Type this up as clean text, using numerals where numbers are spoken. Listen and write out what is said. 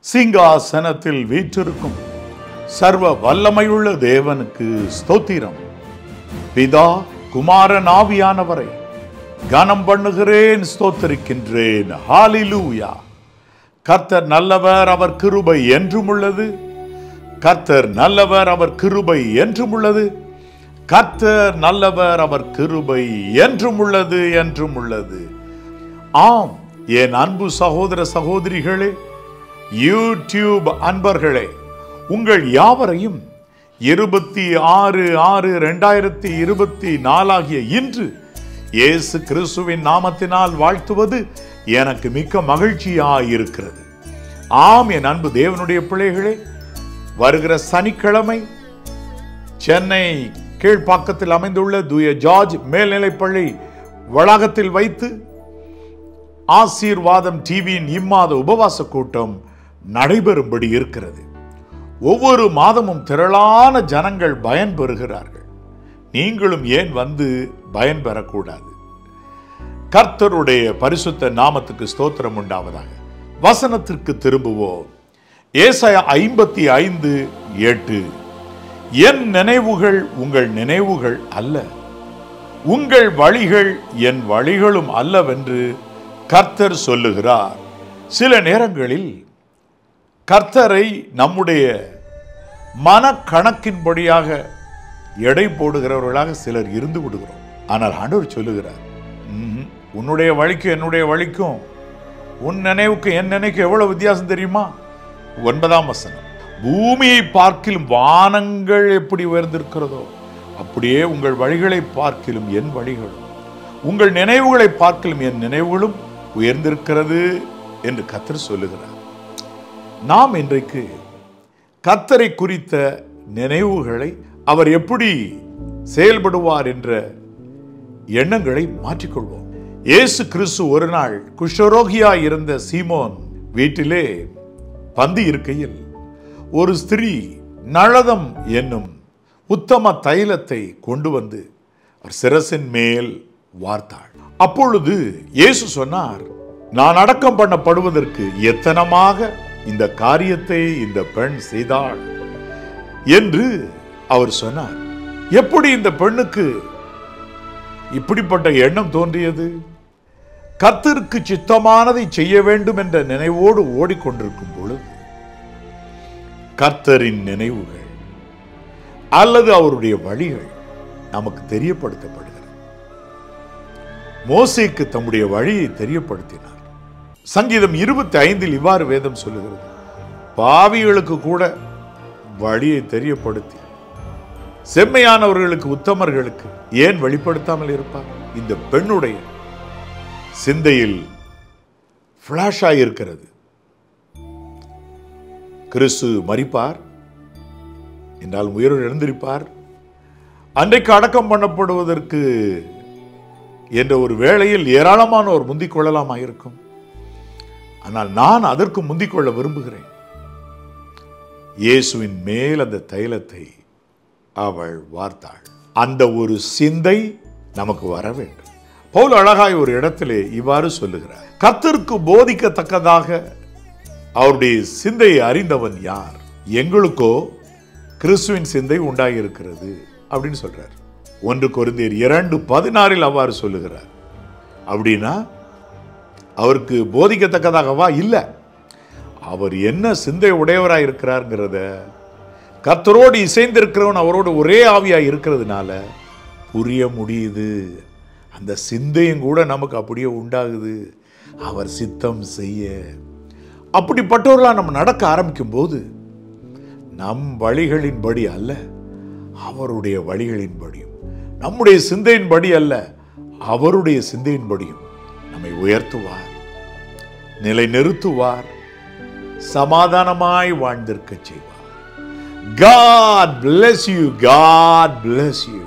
சிங்காசனத்தில் வீற்றிருக்கும் சர்வ வல்லமையுள்ள தேவனுக்கு ஸ்தோத்திரம். பிதா குமாரன் ஆவியானவரை கனம் பண்ணுகிறேன், ஸ்தோத்திரிக்கின்றேன். ஹalleluya. கர்த்தர் நல்லவர், அவர் கிருபை என்றும் உள்ளது. கர்த்தர் நல்லவர், அவர் கிருபை என்றும் உள்ளது. கர்த்தர் நல்லவர், அவர் கிருபை என்றும் உள்ளது, என்றும் உள்ளது. ஆம், என் அன்பு சகோதர சகோதரிகளே, யூடியூப் அன்பர்களே, உங்கள் யாவரையும் 26/6/2024 ஆகிய இன்று இயேசு கிறிஸ்துவின் நாமத்தினால் வாழ்த்துவது எனக்கு மிக்க மகிழ்ச்சியாயிருக்கிறது. ஆம், என் அன்பு தேவனுடைய பிள்ளைகளே, வருகிற சனிக்கிழமை சென்னை கீழ்ப்பாக்கத்தில் அமைந்துள்ள தூய ஜார்ஜ் மேல்நிலைப்பள்ளி வளாகத்தில் வைத்து ஆசீர்வாதம் டிவியின் இம்மாத உபவாச கூட்டம் நடைபெறும்படி இருக்கிறது. ஒவ்வொரு மாதமும் திரளான ஜனங்கள் பயன்பெறுகிறார்கள். நீங்களும் ஏன் வந்து பயன்பெறக்கூடாது? கர்த்தருடைய பரிசுத்த நாமத்துக்கு ஸ்தோத்திரம் உண்டாவதாக. வசனத்திற்கு திரும்புவோம். ஏசாயா 55:8. என் நினைவுகள் உங்கள் நினைவுகள் அல்ல, உங்கள் வழிகள் என் வழிகளும் அல்லவென்று கர்த்தர் சொல்லுகிறார். சில நேரங்களில் கர்த்தரை நம்முடைய மனக்கணக்கின்படியாக எடை போடுகிறவர்களாக சிலர் இருந்து விடுகிறோம். ஆனால் ஆண்டவர் சொல்லுகிறார், உன்னுடைய வழிக்கும் என்னுடைய வழிக்கும், உன் நினைவுக்கு என் நினைவுக்கு எவ்வளவு வித்தியாசம் தெரியுமா? 9ஆம் வசனம். பூமியை பார்க்கிலும் வானங்கள் எப்படி உயர்ந்திருக்கிறதோ அப்படியே உங்கள் வழிகளை பார்க்கிலும் என் வழிகளும், உங்கள் நினைவுகளை பார்க்கிலும் என் நினைவுகளும் உயர்ந்திருக்கிறது என்று கர்த்தர் சொல்லுகிறார். நாம் இன்றைக்கு கர்த்தரை குறித்த நினைவுகளை, அவர் எப்படி செயல்படுவார் என்ற எண்ணங்களை மாற்றிக்கொள்வோம். இயேசு கிறிஸ்து ஒரு நாள் குஷ்டரோகியாய் இருந்த சீமோன் வீட்டிலே பந்தி இருக்கையில் ஒரு ஸ்திரீ நளதம் என்னும் உத்தம தைலத்தை கொண்டு வந்து அவர் சிரசின் மேல் வார்த்தாள். அப்பொழுது இயேசு சொன்னார், நான் அடக்கம் பண்ணப்படுவதற்கு எத்தனமாக இந்த காரியத்தை இந்த பெண் செய்தாள் என்று அவர் சொன்னார். எப்படி இந்த பெண்ணுக்கு இப்படிப்பட்ட எண்ணம் தோன்றியது? கர்த்தருக்கு சித்தமானதை செய்ய வேண்டும் என்ற நினைவோடு ஓடிக்கொண்டிருக்கும் பொழுது கர்த்தரின் நினைவுகள் அல்லது அவருடைய வழிகள் நமக்கு தெரியப்படுத்தப்படுகிறது. மோசேக்கு தம்முடைய வழியை தெரியப்படுத்தினார். சங்கீதம் 25 இவ்வாறு வேதம் சொல்லுகிறது, பாவிகளுக்கு கூட வழியை தெரியப்படுத்தி செம்மையானவர்களுக்கு உத்தமர்களுக்கு ஏன் வெளிப்படுத்தாமல் இருப்பார்? இந்த பெண்ணுடைய சிந்தையில் பிளாஷ் ஆகியிருக்கிறது. கிறிஸ்து மரிப்பார் என்றால் உயிரோடு எழுந்திருப்பார், அன்றைக்கு அடக்கம் பண்ணப்படுவதற்கு என்ற ஒரு வேளையில் ஏராளமானோர் முந்திக் கொள்ளலாமா இருக்கும். ஆனால் நான் அதற்கு முந்திக் கொள்ள விரும்புகிறேன். இயேசுவின் மேல் அந்த தைலத்தை அவள் வார்த்தாள். அந்த ஒரு சிந்தை நமக்கு வர வேண்டும். பவுல் அழகாய் ஒரு இடத்திலே இவ்வாறு சொல்லுகிறார், கர்த்தருக்கு போதிக்கத்தக்கதாக அவருடைய சிந்தையை அறிந்தவன் யார்? எங்களுக்கோ கிறிஸ்துவின் சிந்தை உண்டாகியிருக்கிறது அப்படின்னு சொல்றார். 1 கொரிந்தியர் 2:16 அவ்வாறு சொல்லுகிறார். அப்படின்னா அவருக்கு போதிக்கத்தக்கதாகவா? இல்லை, அவர் என்ன சிந்தை உடையவராக இருக்கிறார்ங்கிறத, கர்த்தரோடு இசைந்திருக்கிறவன் அவரோடு ஒரே ஆவியாக இருக்கிறதுனால புரிய முடியுது. அந்த சிந்தையும் கூட நமக்கு அப்படியே உண்டாகுது, அவர் சித்தம் செய்ய. அப்படிப்பட்டவர்களாக நம்ம நடக்க ஆரம்பிக்கும் போது நம் வழிகளின்படி அல்ல, அவருடைய வழிகளின்படியும், நம்முடைய சிந்தையின்படி அல்ல, அவருடைய சிந்தையின்படியும் நம்மை உயர்த்துவார், நிலை நிறுத்துவார், சமாதானமாய் வாழ்ந்திருக்க செய்வார். God bless you. God bless you.